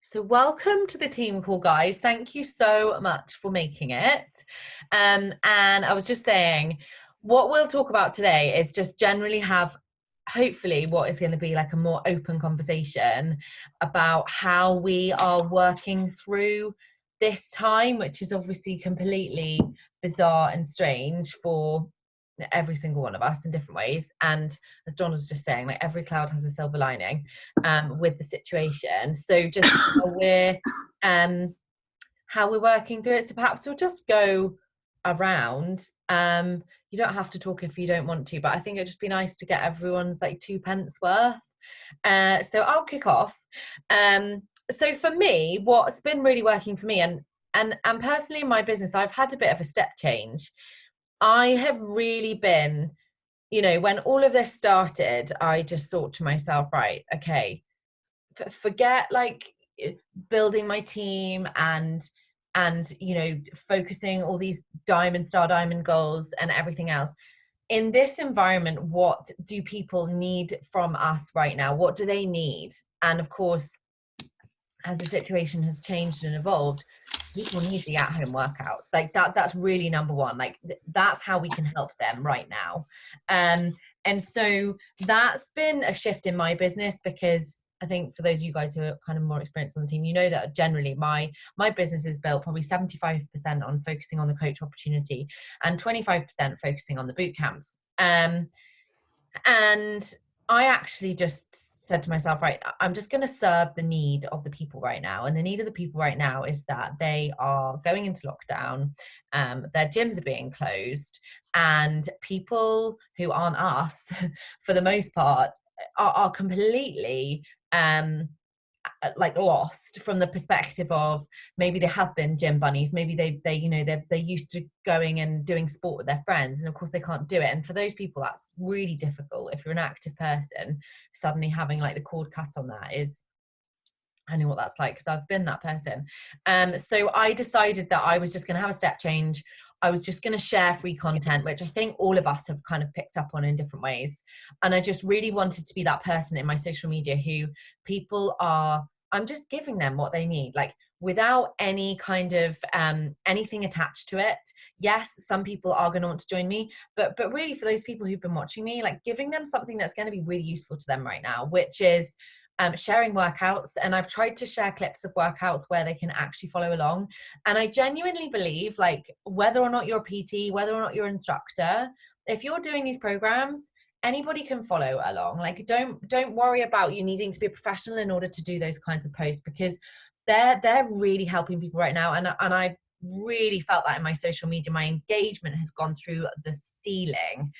So welcome to the team call, guys. Thank you so much for making it. And I was just saying, what we'll talk about today is just generally have, hopefully, what is going to be like a more open conversation about how we are working through this time, which is obviously completely bizarre and strange for every single one of us in different ways. And as Dawn was just saying, like every cloud has a silver lining with the situation. So just um how we're working through it. So perhaps we'll just go around. You don't have to talk if you don't want to, but I think it'd just be nice to get everyone's like 2 pence worth. So I'll kick off. So for me, what's been really working for me, and personally in my business, I've had a bit of a step change. I have really been, when all of this started, I just thought to myself, right, okay, forget like building my team and focusing all these diamond goals and everything else. In this environment, what do people need from us right now? What do they need? And of course, as the situation has changed and evolved, people need the at-home workouts. Like that's really number one. Like that's how we can help them right now. And so that's been a shift in my business, because I think for those of you guys who are kind of more experienced on the team, you know that generally my business is built probably 75% on focusing on the coach opportunity and 25% focusing on the boot camps. And I actually just said to myself, right, I'm just going to serve the need of the people right now. And the need of the people right now is that they are going into lockdown, their gyms are being closed, and people who aren't us, for the most part, are completely like lost from the perspective of maybe they have been gym bunnies, maybe they're used to going and doing sport with their friends, and of course they can't do it. And for those people, that's really difficult. If you're an active person, suddenly having like the cord cut on that is, I know what that's like because I've been that person. So I decided that I was just going to have a step change. I was just going to share free content, which I think all of us have kind of picked up on in different ways. And I just really wanted to be that person in my social media who I'm just giving them what they need, like without any kind of anything attached to it. Yes, some people are going to want to join me, but really for those people who've been watching me, like giving them something that's going to be really useful to them right now, which is sharing workouts. And I've tried to share clips of workouts where they can actually follow along. And I genuinely believe, like, whether or not you're a PT, whether or not you're an instructor, if you're doing these programs, anybody can follow along. Like, don't worry about you needing to be a professional in order to do those kinds of posts, because they're really helping people right now. And I really felt that in my social media. My engagement has gone through the ceiling.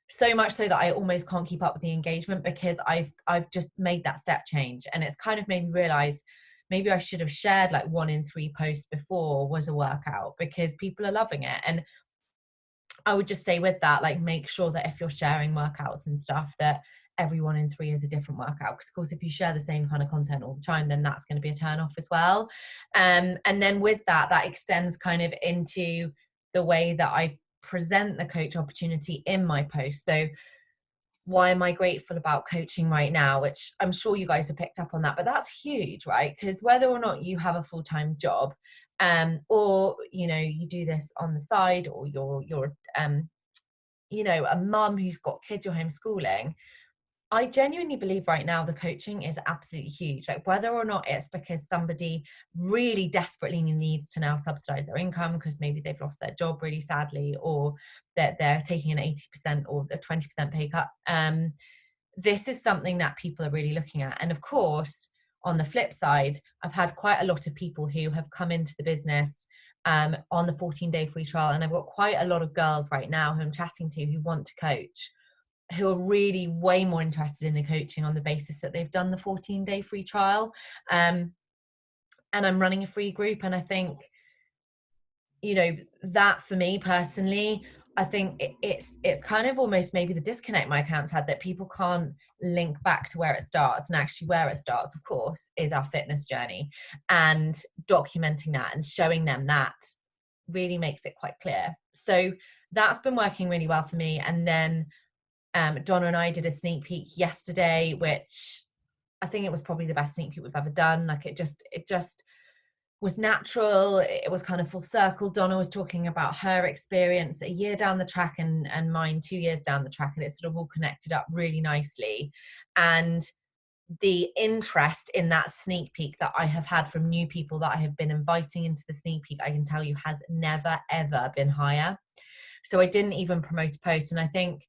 So much so that I almost can't keep up with the engagement, because I've just made that step change. And it's kind of made me realize maybe I should have shared like 1 in 3 posts before was a workout, because people are loving it. And I would just say with that, like, make sure that if you're sharing workouts and stuff, that every 1 in 3 is a different workout. Because of course, if you share the same kind of content all the time, then that's going to be a turn off as well. And then with that extends kind of into the way that I present the coach opportunity in my post. So why am I grateful about coaching right now, which I'm sure you guys have picked up on that, but that's huge, right? Because whether or not you have a full-time job, or you do this on the side, or you're a mum who's got kids you're homeschooling, I genuinely believe right now the coaching is absolutely huge. Like, whether or not it's because somebody really desperately needs to now subsidize their income because maybe they've lost their job really sadly, or that they're taking an 80% or a 20% pay cut. This is something that people are really looking at. And of course, on the flip side, I've had quite a lot of people who have come into the business on the 14-day free trial. And I've got quite a lot of girls right now who I'm chatting to who want to coach, who are really way more interested in the coaching on the basis that they've done the 14-day free trial. And I'm running a free group. And I think, that for me personally, I think it's kind of almost maybe the disconnect my account's had, that people can't link back to where it starts. And actually where it starts, of course, is our fitness journey, and documenting that and showing them that really makes it quite clear. So that's been working really well for me. And then Donna and I did a sneak peek yesterday, which I think it was probably the best sneak peek we've ever done. Like it just was natural. It was kind of full circle. Donna was talking about her experience a year down the track and mine 2 years down the track, and it sort of all connected up really nicely. And the interest in that sneak peek that I have had from new people that I have been inviting into the sneak peek, I can tell you, has never ever been higher. So I didn't even promote a post. And I think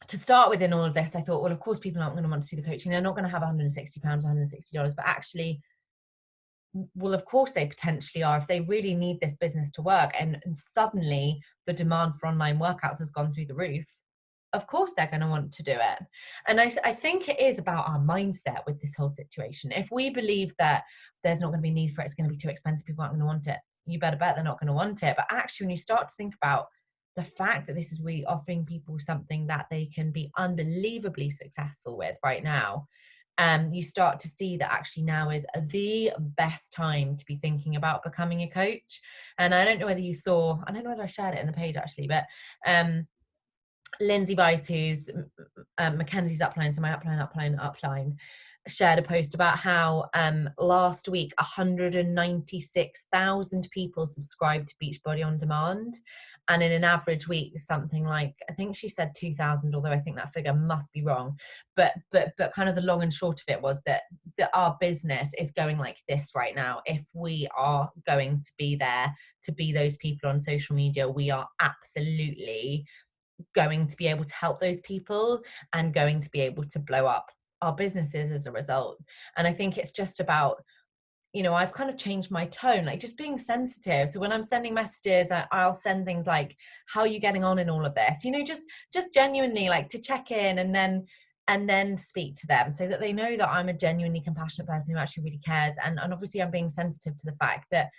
to start with in all of this, I thought, well, of course people aren't going to want to see the coaching. They're not going to have £160, $160, but actually, well, of course they potentially are if they really need this business to work, and suddenly the demand for online workouts has gone through the roof. Of course they're going to want to do it. And I think it is about our mindset with this whole situation. If we believe that there's not going to be need for it, it's going to be too expensive, people aren't going to want it, you better bet they're not going to want it. But actually, when you start to think about the fact that this is really offering people something that they can be unbelievably successful with right now, you start to see that actually now is the best time to be thinking about becoming a coach. And I don't know whether you saw, I don't know whether I shared it in the page actually, but Lindsay Bice, who's Mackenzie's upline, so my upline, shared a post about how last week 196,000 people subscribed to Beachbody On Demand, and in an average week something like, I think she said 2,000, although I think that figure must be wrong, but kind of the long and short of it was that our business is going like this right now. If we are going to be there to be those people on social media, we are absolutely going to be able to help those people and going to be able to blow up our businesses as a result. And I think it's just about, you know, I've kind of changed my tone, like just being sensitive. So when I'm sending messages, I'll send things like, how are you getting on in all of this? You know, just genuinely like to check in, and then speak to them so that they know that I'm a genuinely compassionate person who actually really cares. And obviously I'm being sensitive to the fact that,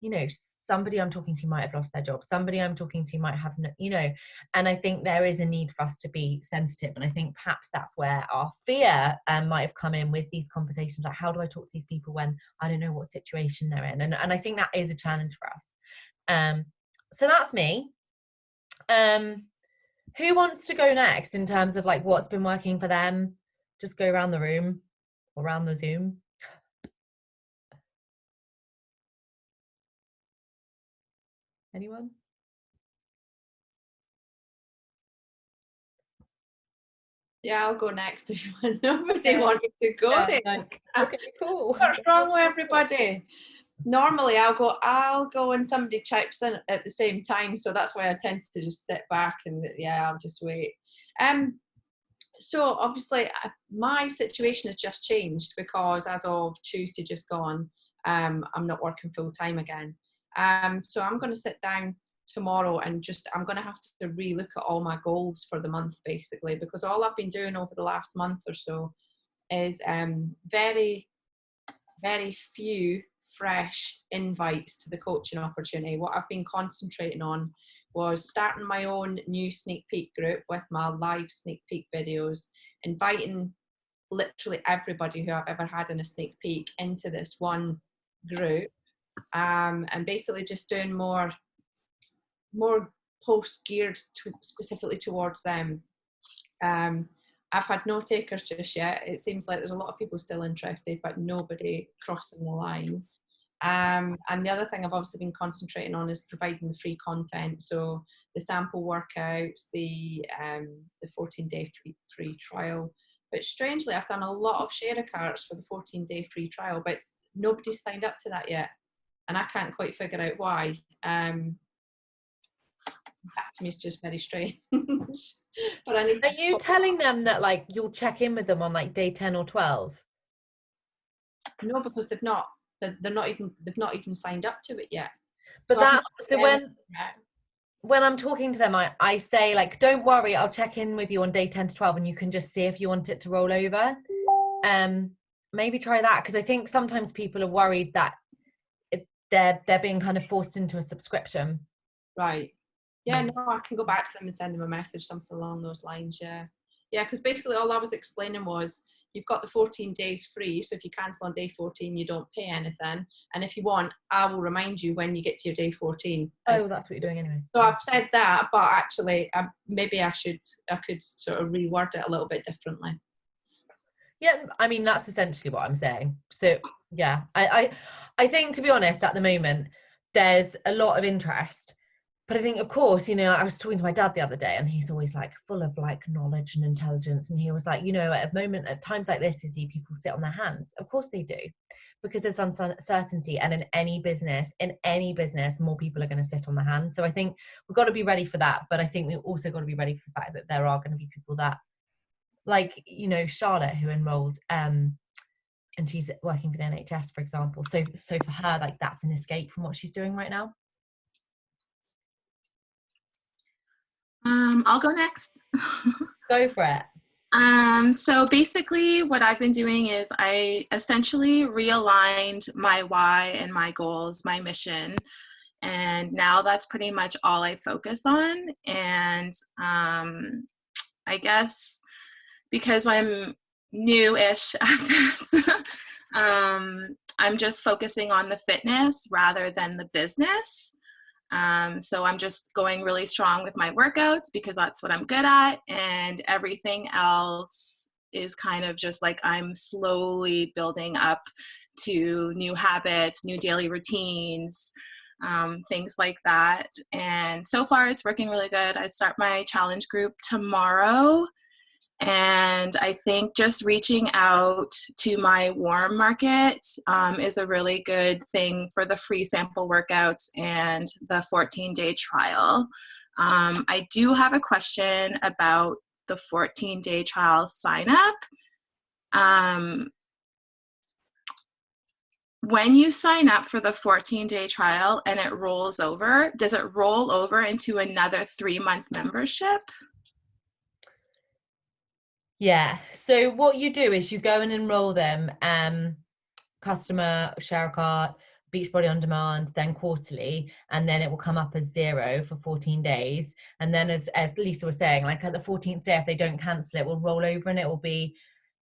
you know, somebody I'm talking to might have lost their job, somebody I'm talking to might have, you know, and I think there is a need for us to be sensitive. And I think perhaps that's where our fear might have come in with these conversations, like how do I talk to these people when I don't know what situation they're in? And I think that is a challenge for us. So that's me. Who wants to go next in terms of like what's been working for them? Just go around the room or around the Zoom. Anyone? Yeah, I'll go next if nobody wanted to go there. Like, okay, cool. What's wrong with everybody? Normally I'll go and somebody chipes in at the same time, so that's why I tend to just sit back and I'll just wait. So obviously my situation has just changed because as of Tuesday just gone, I'm not working full time again. So I'm going to sit down tomorrow and I'm going to have to relook at all my goals for the month basically, because all I've been doing over the last month or so is very, very few fresh invites to the coaching opportunity. What I've been concentrating on was starting my own new sneak peek group with my live sneak peek videos, inviting literally everybody who I've ever had in a sneak peek into this one group, and basically just doing more posts geared specifically towards them. I've had no takers just yet. It seems like there's a lot of people still interested, but nobody crossing the line. And the other thing I've obviously been concentrating on is providing the free content. So the sample workouts, the 14-day free trial. But strangely, I've done a lot of share a carts for the 14-day free trial, but nobody's signed up to that yet. And I can't quite figure out why. That to me is just very strange. But I need. Are you telling them that like you'll check in with them on like day 10 or 12? No, because they've not even signed up to it yet. But when I'm talking to them, I say like, don't worry, I'll check in with you on day 10 to 12 and you can just see if you want it to roll over. Maybe try that, because I think sometimes people are worried that they're being kind of forced into a subscription. Right. Yeah, no, I can go back to them and send them a message, something along those lines. Yeah, because basically all I was explaining was you've got the 14 days free, so if you cancel on day 14 you don't pay anything, and if you want I will remind you when you get to your day 14. Oh, that's what you're doing anyway. So I've said that, but actually maybe I could sort of reword it a little bit differently. Yeah, I mean, that's essentially what I'm saying. So yeah, I think, to be honest, at the moment there's a lot of interest, but I think, of course, I was talking to my dad the other day, and he's always like full of like knowledge and intelligence, and he was like, at times like this, you see people sit on their hands. Of course they do, because there's uncertainty, and in any business, more people are going to sit on their hands. So I think we've got to be ready for that, but I think we've also got to be ready for the fact that there are going to be people that, like, Charlotte, who enrolled, and she's working for the NHS, for example. So for her, like, that's an escape from what she's doing right now. I'll go next. Go for it. So basically what I've been doing is I essentially realigned my why and my goals, my mission. And now that's pretty much all I focus on. And I guess because I'm new-ish at this, I'm just focusing on the fitness rather than the business. So I'm just going really strong with my workouts because that's what I'm good at, and everything else is kind of just like I'm slowly building up to new habits, new daily routines, things like that. And so far it's working really good. I start my challenge group tomorrow. And I think just reaching out to my warm market is a really good thing for the free sample workouts and the 14-day trial. I do have a question about the 14-day trial sign up. When you sign up for the 14-day trial and it rolls over, does it roll over into another 3-month membership? Yeah. So what you do is you go and enroll them, customer, share a cart, Beachbody on demand, then quarterly, and then it will come up as 0 for 14 days. And then as Lisa was saying, like at the 14th day, if they don't cancel, it will roll over, and it will be,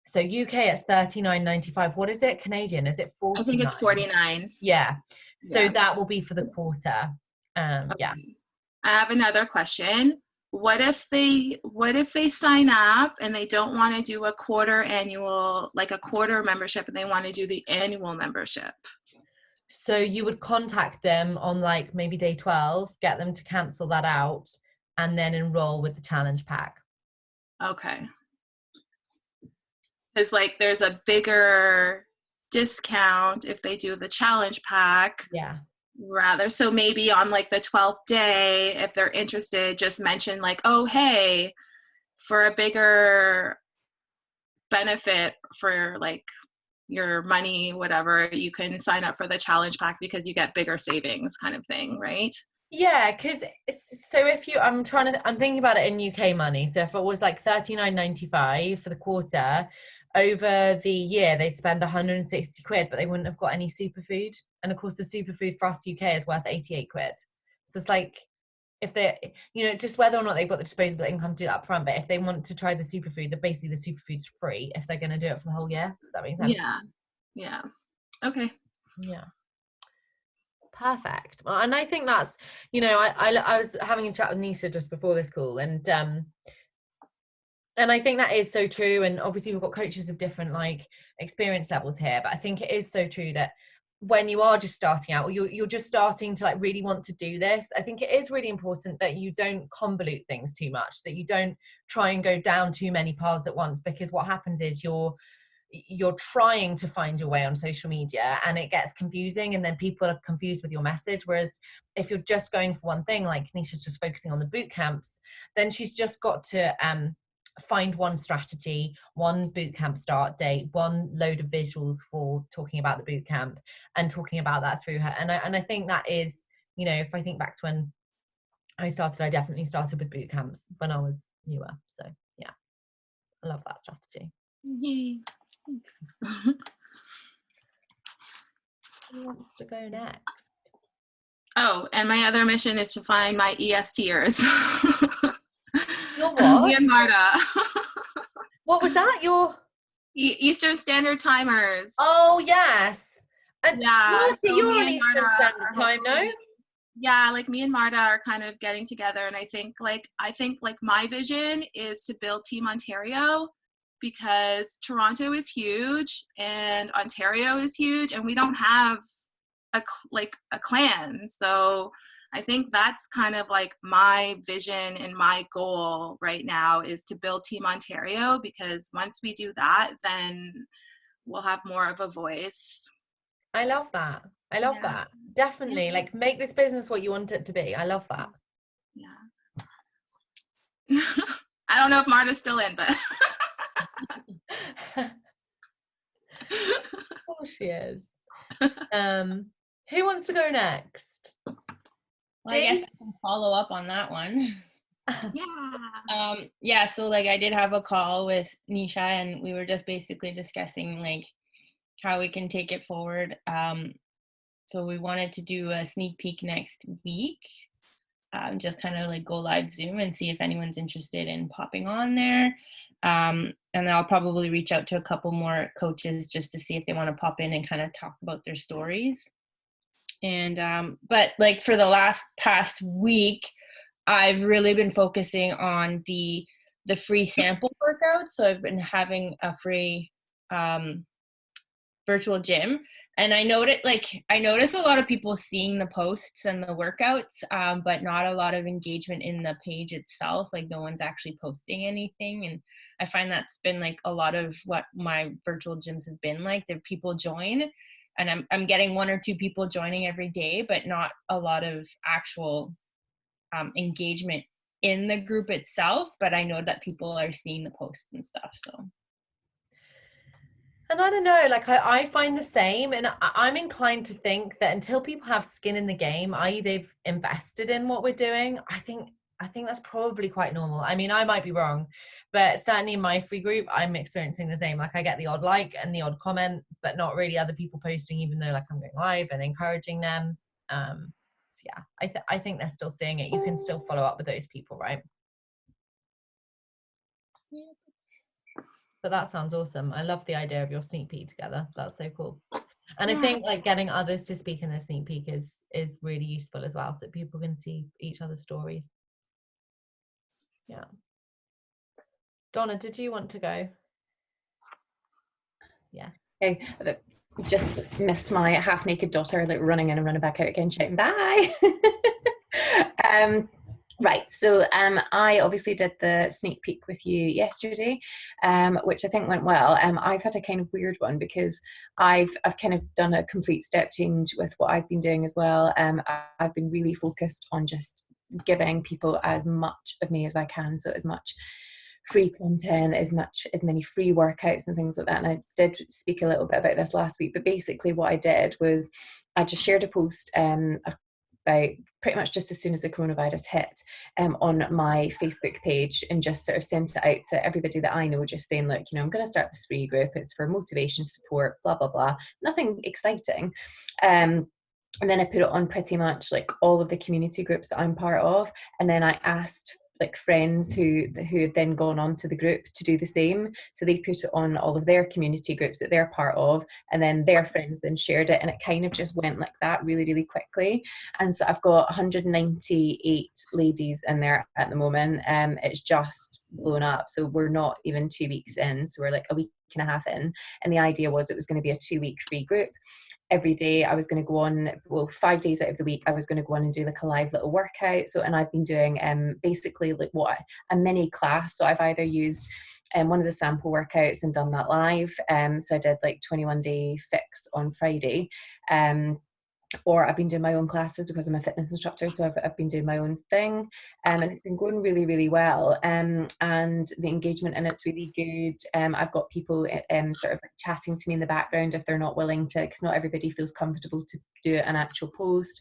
so UK it's $39.95. What is it Canadian? Is it 49? I think it's 49. Yeah. So Yeah. that will be for the quarter. Okay. Yeah. I have another question. What if they sign up and they don't want to do a quarter membership, and they want to do the annual membership? So you would contact them on like maybe day 12, get them to cancel that out, and then enroll with the challenge pack. Okay. Because like there's a bigger discount if they do the challenge pack. Yeah. Rather, so maybe on like the 12th day, if they're interested, just mention like, oh, hey, for a bigger benefit for like your money, whatever, you can sign up for the challenge pack because you get bigger savings, kind of thing, right? Yeah, because so if you, I'm thinking about it in UK money. So if it was like $39.95 for the quarter, over the year they'd spend 160 quid, but they wouldn't have got any superfood. And of course, the superfood for us UK is worth 88 quid. So it's like, if they, just whether or not they've got the disposable income to do that up front. But if they want to try the superfood, then basically the superfood's free if they're going to do it for the whole year. Does that make sense? Yeah. Okay. Yeah. Perfect. Well, and I think that's, I was having a chat with Nisha just before this call, and I think that is so true. And obviously we've got coaches of different like experience levels here, but I think it is so true that when you are just starting out, or you're just starting to like really want to do this, I think it is really important that you don't convolute things too much, that you don't try and go down too many paths at once, because what happens is you're trying to find your way on social media and it gets confusing, and then people are confused with your message. Whereas if you're just going for one thing, like Nisha's just focusing on the boot camps, then she's just got to find one strategy, one boot camp start date, one load of visuals for talking about the boot camp, and talking about that through her. And I think that is, if I think back to when I started, I definitely started with boot camps when I was newer. So yeah, I love that strategy. Yay. Who wants to go next? Oh, and my other mission is to find my ESTers. Your what? Me and Marta. What was that? Your Eastern Standard Timers. Oh yes. And yeah. So you're on Eastern Standard Time, no? Yeah, like me and Marta are kind of getting together, and I think like my vision is to build Team Ontario, because Toronto is huge and Ontario is huge, and we don't have a clan. So I think that's kind of like my vision and my goal right now, is to build Team Ontario, because once we do that, then we'll have more of a voice. I love that. I love that. Definitely. Yeah. Like, make this business what you want it to be. I love that. Yeah. I don't know if Marta's still in, but Of course she is. Who wants to go next? Well, I guess I can follow up on that one. yeah. So like I did have a call with Nisha, and we were just basically discussing like how we can take it forward. So we wanted to do a sneak peek next week, just kind of like go live Zoom and see if anyone's interested in popping on there. And I'll probably reach out to a couple more coaches just to see if they want to pop in and kind of talk about their stories. And but like for the past week, I've really been focusing on the free sample workouts. So I've been having a free virtual gym, and I noticed a lot of people seeing the posts and the workouts, but not a lot of engagement in the page itself. Like no one's actually posting anything, and I find that's been like a lot of what my virtual gyms have been like. There people join, and I'm getting 1 or 2 people joining every day, but not a lot of actual engagement in the group itself. But I know that people are seeing the posts and stuff. So. And I don't know, like I find the same, and I'm inclined to think that until people have skin in the game, i.e. they've invested in what we're doing, I think that's probably quite normal. I mean, I might be wrong, but certainly in my free group, I'm experiencing the same. Like I get the odd like and the odd comment, but not really other people posting, even though like I'm going live and encouraging them. So yeah, I think they're still seeing it. You can still follow up with those people, right? But that sounds awesome. I love the idea of your sneak peek together. That's so cool. And I think like getting others to speak in the sneak peek is really useful as well, so people can see each other's stories. Yeah. Donna, did you want to go? Yeah. Okay. Just missed my half-naked daughter like running in and running back out again, shouting bye. Right, so I obviously did the sneak peek with you yesterday, which I think went well. I've had a kind of weird one because I've kind of done a complete step change with what I've been doing as well. I've been really focused on just giving people as much of me as I can, so as much free content, as many free workouts and things like that. And I did speak a little bit about this last week, but basically what I did was I just shared a post about pretty much just as soon as the coronavirus hit on my Facebook page, and just sort of sent it out to everybody that I know, just saying, look, you know, I'm going to start this free group. It's for motivation, support, blah, blah, blah. Nothing exciting. And then I put it on pretty much like all of the community groups that I'm part of. And then I asked like friends who had then gone on to the group to do the same. So they put it on all of their community groups that they're part of, and then their friends then shared it, and it kind of just went like that really, really quickly. And so I've got 198 ladies in there at the moment. It's just blown up. So we're not even 2 weeks in. So we're like a week and a half in. And the idea was it was going to be a 2-week free group. Every day I was going to go on, 5 days out of the week, I was going to go on and do like a live little workout. So, and I've been doing basically like a mini class. So I've either used one of the sample workouts and done that live. So I did like 21-day fix on Friday. Or I've been doing my own classes because I'm a fitness instructor, so I've been doing my own thing, and it's been going really, really well. And the engagement in it's really good. I've got people sort of like chatting to me in the background if they're not willing to, because not everybody feels comfortable to do an actual post.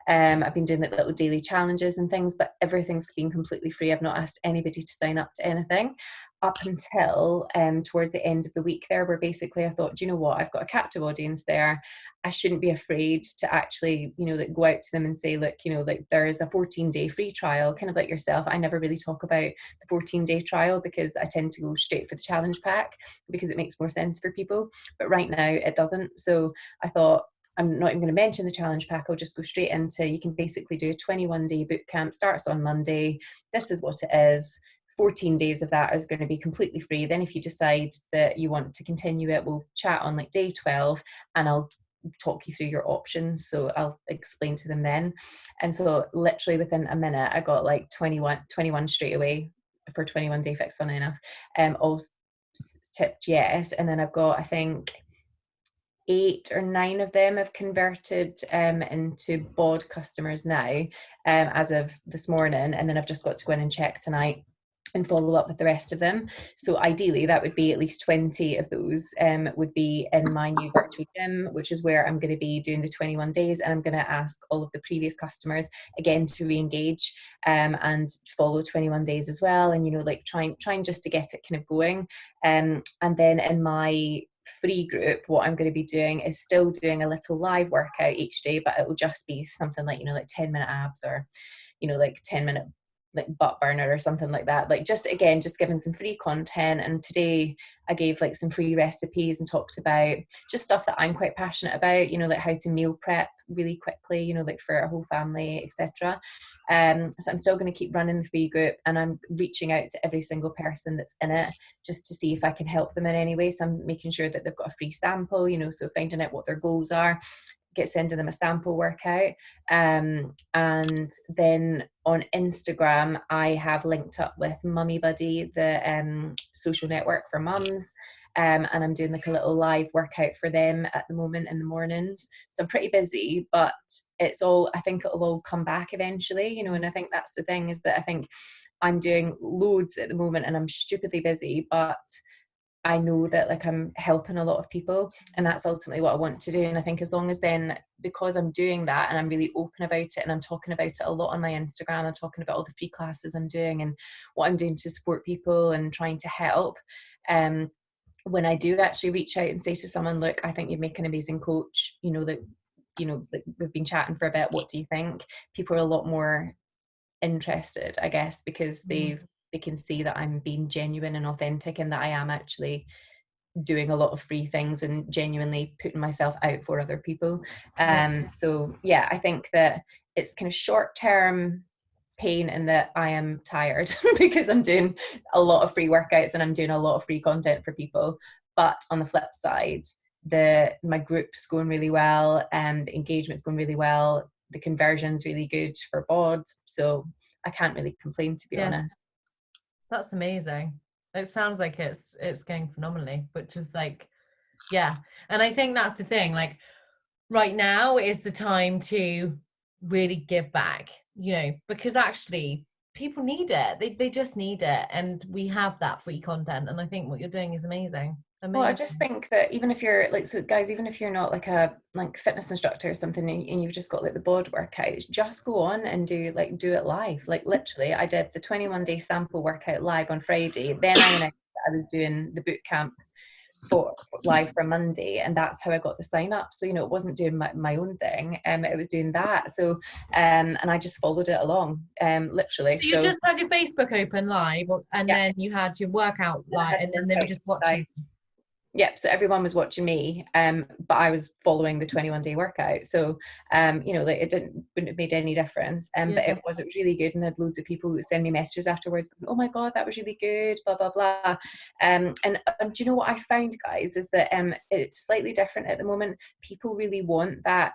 I've been doing like little daily challenges and things, but everything's been completely free. I've not asked anybody to sign up to anything up until towards the end of the week there, where basically I thought, do you know what, I've got a captive audience there. I shouldn't be afraid to actually, you know, like go out to them and say, look, you know, like there is a 14-day free trial, kind of like yourself. I never really talk about the 14-day trial because I tend to go straight for the challenge pack because it makes more sense for people. But right now it doesn't. So I thought, I'm not even going to mention the challenge pack. I'll just go straight into, you can basically do a 21-day boot camp, starts on Monday. This is what it is. 14 days of that is going to be completely free. Then if you decide that you want to continue it, we'll chat on like day 12 and I'll talk you through your options. So I'll explain to them then. And so literally within a minute, I got like 21 straight away for 21 day fix, funnily enough. All tipped yes. And then I've got, I think, 8 or 9 of them have converted into bod customers now, as of this morning. And then I've just got to go in and check tonight and follow up with the rest of them. So ideally that would be at least 20 of those would be in my new virtual gym, which is where I'm going to be doing the 21 days. And I'm going to ask all of the previous customers again to re-engage and follow 21 days as well. And, you know, like trying just to get it kind of going. And then in my free group, what I'm going to be doing is still doing a little live workout each day, but it will just be something like, you know, like 10-minute abs, or, you know, like 10-minute like butt burner or something like that. Like just giving some free content. And today I gave like some free recipes and talked about just stuff that I'm quite passionate about, you know, like how to meal prep really quickly, you know, like for a whole family, etc. So I'm still going to keep running the free group, and I'm reaching out to every single person that's in it just to see if I can help them in any way. So I'm making sure that they've got a free sample, you know, so finding out what their goals are, sending them a sample workout. And then on Instagram, I have linked up with Mummy Buddy, the social network for mums. And I'm doing like a little live workout for them at the moment in the mornings. So I'm pretty busy, but I think it'll all come back eventually, you know. And I think that's the thing, is that I think I'm doing loads at the moment and I'm stupidly busy, but I know that like I'm helping a lot of people, and that's ultimately what I want to do. And I think as long as then, because I'm doing that and I'm really open about it and I'm talking about it a lot on my Instagram, I'm talking about all the free classes I'm doing and what I'm doing to support people and trying to help. When I do actually reach out and say to someone, look, I think you'd make an amazing coach, you know, that, you know, like we've been chatting for a bit, what do you think? People are a lot more interested, I guess, because they can see that I'm being genuine and authentic, and that I am actually doing a lot of free things and genuinely putting myself out for other people. So yeah, I think that it's kind of short-term pain in that I am tired because I'm doing a lot of free workouts and I'm doing a lot of free content for people. But on the flip side, my group's going really well and the engagement's going really well. The conversion's really good for bod. So I can't really complain, to be honest. That's amazing. It sounds like it's going phenomenally, which is like, yeah. And I think that's the thing, like right now is the time to really give back, you know, because actually people need it. They just need it. And we have that free content. And I think what you're doing is amazing. Well, I just think that even if you're like, so guys, even if you're not like a fitness instructor or something, and you've just got like the bod workouts, just go on and do it live. Like literally, I did the 21 day sample workout live on Friday. Then I announced that I was doing the boot camp for live for Monday, and that's how I got the sign up. So, you know, it wasn't doing my own thing, it was doing that. So and I just followed it along, literally. So you just had your Facebook open live, and then you had your workout live, and then they were just watching. Yep, so everyone was watching me, but I was following the 21 day workout. So, you know, like it wouldn't have made any difference. But it was really good, and I had loads of people who send me messages afterwards. Oh my God, that was really good, blah, blah, blah. And do you know what I found, guys, is that it's slightly different at the moment. People really want that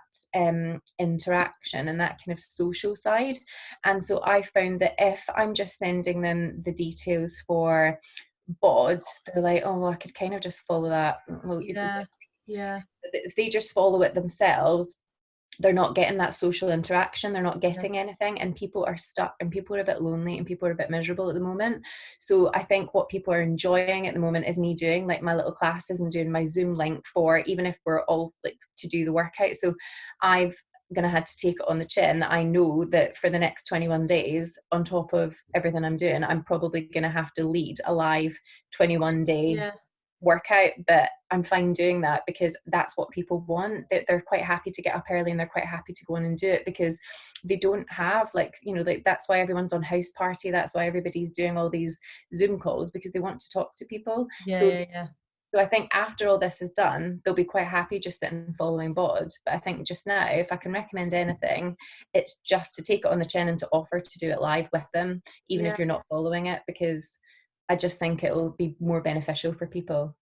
interaction and that kind of social side. And so I found that if I'm just sending them the details for bod, they're like, oh well, I could kind of just follow that. Well, if they just follow it themselves, they're not getting that social interaction, they're not getting anything, and people are stuck, and people are a bit lonely, and people are a bit miserable at the moment. So I think what people are enjoying at the moment is me doing like my little classes and doing my Zoom link for, even if we're all like to do the workout. So I've gonna have to take it on the chin. I know that for the next 21 days, on top of everything I'm doing, I'm probably gonna have to lead a live 21 day workout, but I'm fine doing that because that's what people want. They're quite happy to get up early, and they're quite happy to go on and do it because they don't have, like, you know, like that's why everyone's on house party, that's why everybody's doing all these Zoom calls, because they want to talk to people. So I think after all this is done, they'll be quite happy just sitting following bod. But I think just now, if I can recommend anything, it's just to take it on the chin and to offer to do it live with them, even if you're not following it, because I just think it'll be more beneficial for people.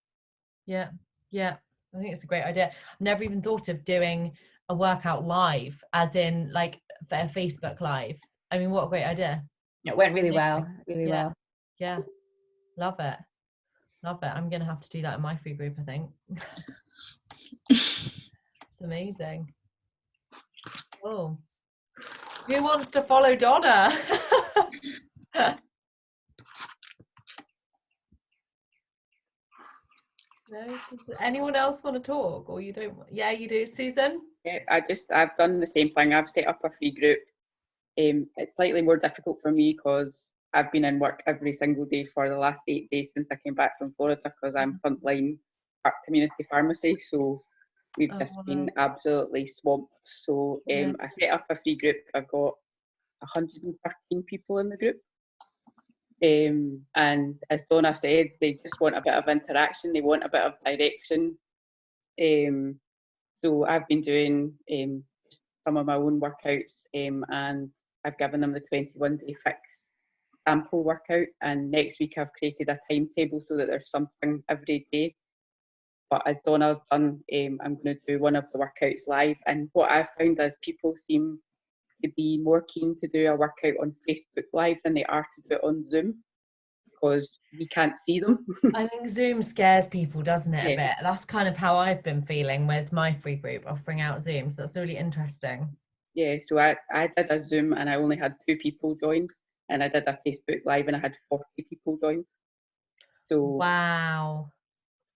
Yeah, I think it's a great idea. I've never even thought of doing a workout live, as in like a Facebook live. I mean, what a great idea. It went really well, really well. Yeah, love it. I'm gonna have to do that in my free group, I think. It's amazing. Oh, who wants to follow Donna? No, does anyone else want to talk, or you don't? Yeah, you do, Susan. Yeah, I've done the same thing. I've set up a free group. It's slightly more difficult for me because I've been in work every single day for the last 8 days since I came back from Florida, because I'm frontline community pharmacy. So we've just been absolutely swamped. So I set up a free group. I've got 113 people in the group. And as Donna said, they just want a bit of interaction. They want a bit of direction. So I've been doing some of my own workouts, and I've given them the 21-day fix sample workout. And next week I've created a timetable so that there's something every day. But as Donna's done, I'm going to do one of the workouts live. And what I've found is people seem to be more keen to do a workout on Facebook Live than they are to do it on Zoom, because we can't see them. I think Zoom scares people, doesn't it, a bit? That's kind of how I've been feeling with my free group, offering out Zoom. So that's really interesting. Yeah, so I did a Zoom and I only had 2 people join, and I did a Facebook Live and I had 40 people join. So wow,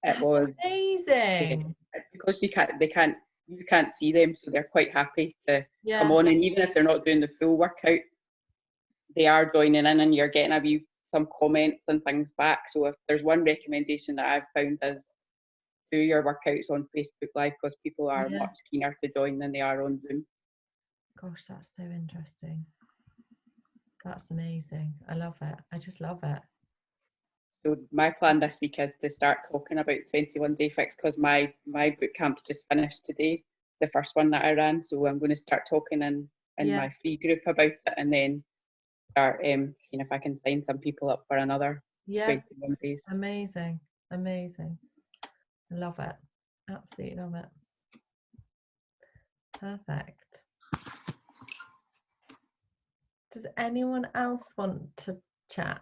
it was amazing. Because you can't see them, so they're quite happy to come on, and even if they're not doing the full workout, they are joining in, and you're getting some comments and things back. So if there's one recommendation that I've found is do your workouts on Facebook Live, because people are much keener to join than they are on Zoom. Gosh, that's so interesting. That's amazing. I love it. I just love it. So my plan this week is to start talking about 21-day fix, because my boot camp just finished today, the first one that I ran. So I'm going to start talking in my free group about it, and then start seeing if I can sign some people up for another 21 days. Amazing. I love it. Absolutely love it. Perfect. Does anyone else want to chat?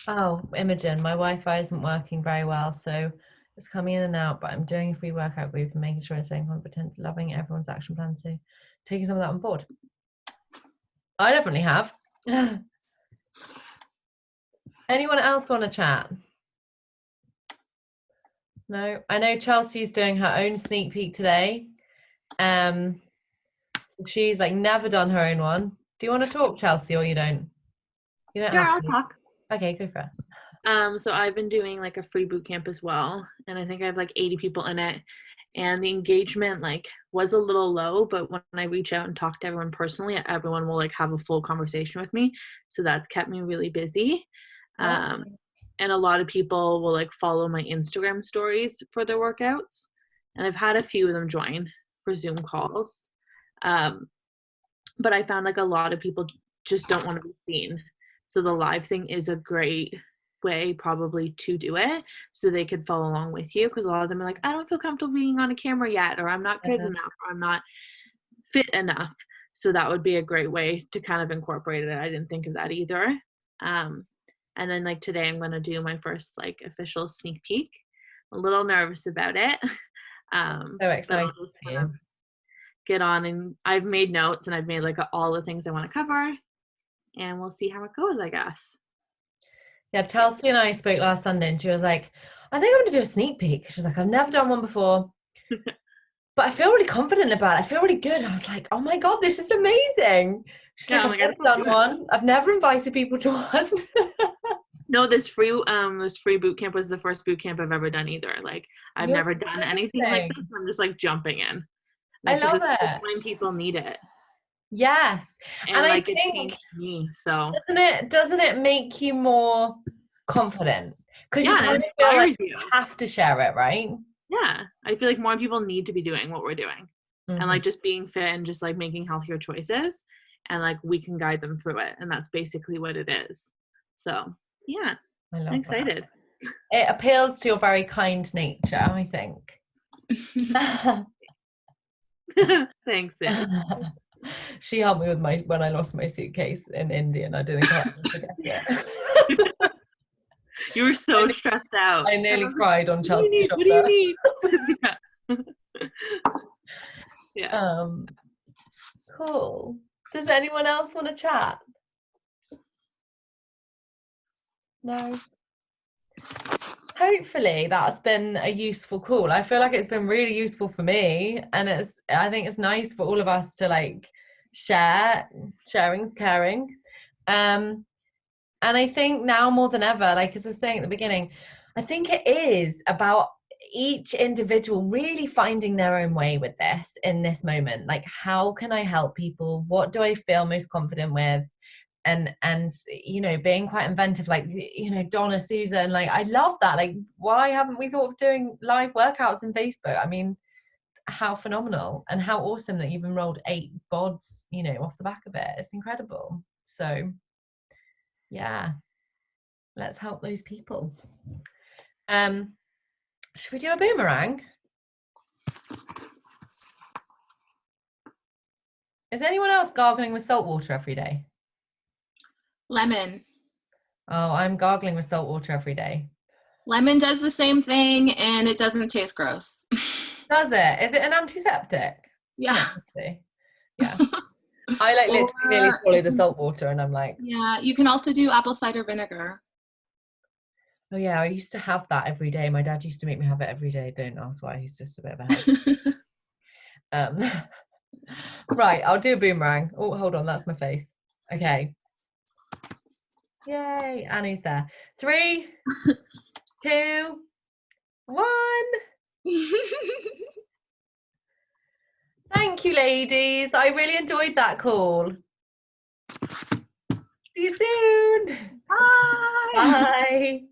Oh, Imogen, my Wi-Fi isn't working very well, so it's coming in and out, but I'm doing a free workout group and making sure it's staying competent, loving everyone's action plan, so taking some of that on board. I definitely have. Anyone else want to chat? No? I know Chelsea's doing her own sneak peek today. So she's like never done her own one. Do you want to talk, Chelsea, or you don't? You don't Sure, have I'll to. talk. Okay, go for it. So I've been doing like a free boot camp as well, and I think I have like 80 people in it, and the engagement like was a little low, but when I reach out and talk to everyone personally, everyone will like have a full conversation with me, so that's kept me really busy. And a lot of people will like follow my Instagram stories for their workouts, and I've had a few of them join for Zoom calls, but I found like a lot of people just don't want to be seen, so the live thing is a great way probably to do it, so they could follow along with you, because a lot of them are like, I don't feel comfortable being on a camera yet, or I'm not good enough, or I'm not fit enough. So that would be a great way to kind of incorporate it. I didn't think of that either. And then like today I'm going to do my first like official sneak peek. I'm a little nervous about it. So excited for you. Get on, and I've made notes, and I've made like all the things I want to cover, and we'll see how it goes, I guess. Yeah, Chelsea and I spoke last Sunday, and she was like, I think I'm going to do a sneak peek. She was like, I've never done one before, but I feel really confident about it. I feel really good. I was like, oh my God, this is amazing. She's like, I've never done one. I've never invited people to one. No, this free boot camp was the first boot camp I've ever done either. Like I've never done anything like this. I'm just like jumping in. Like, I love it. When people need it. Yes. And like I think it changed me. So doesn't it make you more confident? Because Yeah, you and kind it of feel like inspires you you. have to share it, right? Yeah, I feel like more people need to be doing what we're doing, and like Mhm. just being fit and just like making healthier choices, and like we can guide them through it, and that's basically what it is. So yeah, I I'm love that. excited. It appeals to your very kind nature, I think. Thanks, Sid. She helped me with when I lost my suitcase in India, and I don't think I'll ever forget it. You were so stressed out. I nearly cried on What do you Chelsea's need? What do shoulder. you need? Yeah. Cool. Does anyone else want to chat? No. Hopefully that's been a useful call. I feel like it's been really useful for me, and I think it's nice for all of us to like share. Sharing's caring. And I think now more than ever, like as I was saying at the beginning, I think it is about each individual really finding their own way with this in this moment. Like, how can I help people? What do I feel most confident with? And you know, being quite inventive, like, you know, Donna, Susan, like, I love that. Like, why haven't we thought of doing live workouts in Facebook? I mean, how phenomenal, and how awesome that you've enrolled 8 bods, you know, off the back of it. It's incredible. So yeah, let's help those people. Should we do a boomerang? Is anyone else gargling with salt water every day? Lemon. Oh, I'm gargling with salt water every day. Lemon does the same thing and it doesn't taste gross. Does it? Is it an antiseptic? Yeah. Yeah. I like literally nearly swallow the salt water, and I'm like, yeah, you can also do apple cider vinegar. oh yeah, I used to have that every day. My dad used to make me have it every day. Don't ask why. He's just a bit of a head. Right, I'll do a boomerang. Oh, hold on, that's my face. Okay. Yay, Annie's there. 3, 2, 1. Thank you, ladies. I really enjoyed that call. See you soon. Bye. Bye.